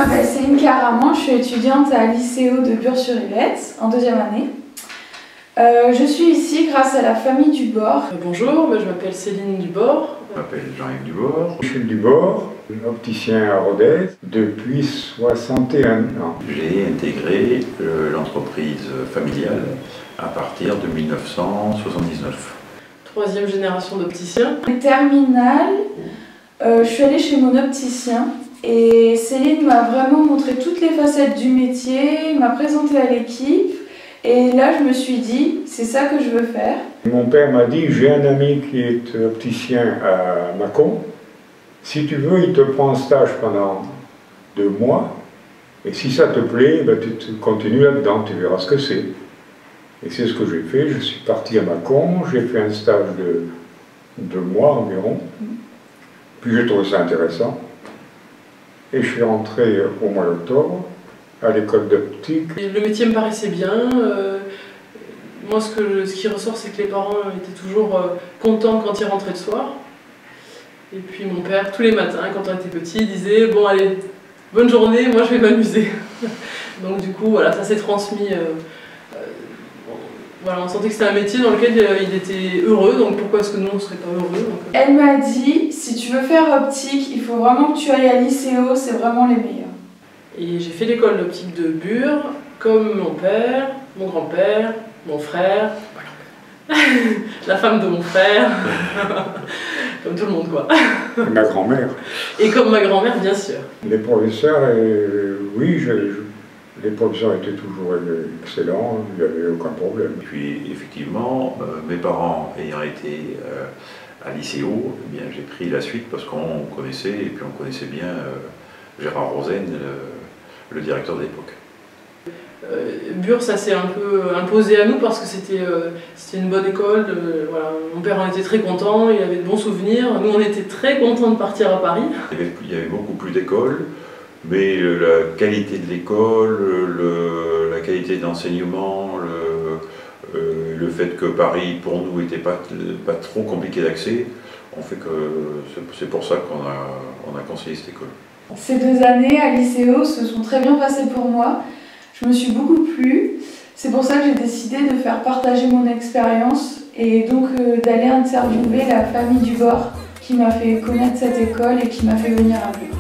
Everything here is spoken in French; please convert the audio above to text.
m'appelle Céline Caraman, je suis étudiante à l'ICO de Bure-sur-Yvette, en 2e année. Je suis ici grâce à la famille Dubord. Bonjour, je m'appelle Céline Dubord. Je m'appelle Jean-Yves Dubord. Je suis Dubord, opticien à Rodez depuis 61 ans. J'ai intégré l'entreprise familiale à partir de 1979. 3e génération d'opticiens. En terminale, je suis allée chez mon opticien et Céline m'a vraiment montré toutes les facettes du métier, m'a présenté à l'équipe et là je me suis dit, c'est ça que je veux faire. Mon père m'a dit, j'ai un ami qui est opticien à Mâcon. Si tu veux, il te prend en stage pendant 2 mois et si ça te plaît, ben, tu continues là-dedans, tu verras ce que c'est. Et c'est ce que j'ai fait, je suis parti à Mâcon, j'ai fait un stage de 2 mois environ, puis j'ai trouvé ça intéressant. Et je suis rentré au mois d'octobre à l'école d'optique. Le métier me paraissait bien. Moi, ce qui ressort, c'est que les parents étaient toujours contents quand ils rentraient le soir. Et puis mon père, tous les matins, quand on était petit, disait « Bon, allez, bonne journée, moi je vais m'amuser. » Donc du coup, voilà, ça s'est transmis. Voilà, on sentait que c'était un métier dans lequel il était heureux, donc pourquoi est-ce que nous on ne serait pas heureux donc... Elle m'a dit, si tu veux faire optique, il faut vraiment que tu ailles à l'ICO, c'est vraiment les meilleurs. Et j'ai fait l'école d'optique de Bure, comme mon père, mon grand-père, mon frère, la femme de mon frère, comme tout le monde quoi. Et ma grand-mère. Et comme ma grand-mère bien sûr. Les professeurs, oui, les professeurs étaient toujours excellents, il n'y avait aucun problème. Et puis effectivement, mes parents ayant été à l'ICO, eh bien j'ai pris la suite parce qu'on connaissait, et puis on connaissait bien Gérard Rosen, le directeur de l'époque. Bure, ça s'est un peu imposé à nous parce que c'était une bonne école. Voilà. Mon père en était très content, il avait de bons souvenirs. Nous, on était très contents de partir à Paris. Il y avait beaucoup plus d'écoles, mais la qualité de l'école, la qualité d'enseignement, le fait que Paris, pour nous, n'était pas trop compliqué d'accès, on fait que c'est pour ça qu'on a conseillé cette école. Ces 2 années à l'ICO se sont très bien passées pour moi. Je me suis beaucoup plu. C'est pour ça que j'ai décidé de faire partager mon expérience et donc d'aller interviewer la famille Dubord qui m'a fait connaître cette école et qui m'a fait venir à Bure.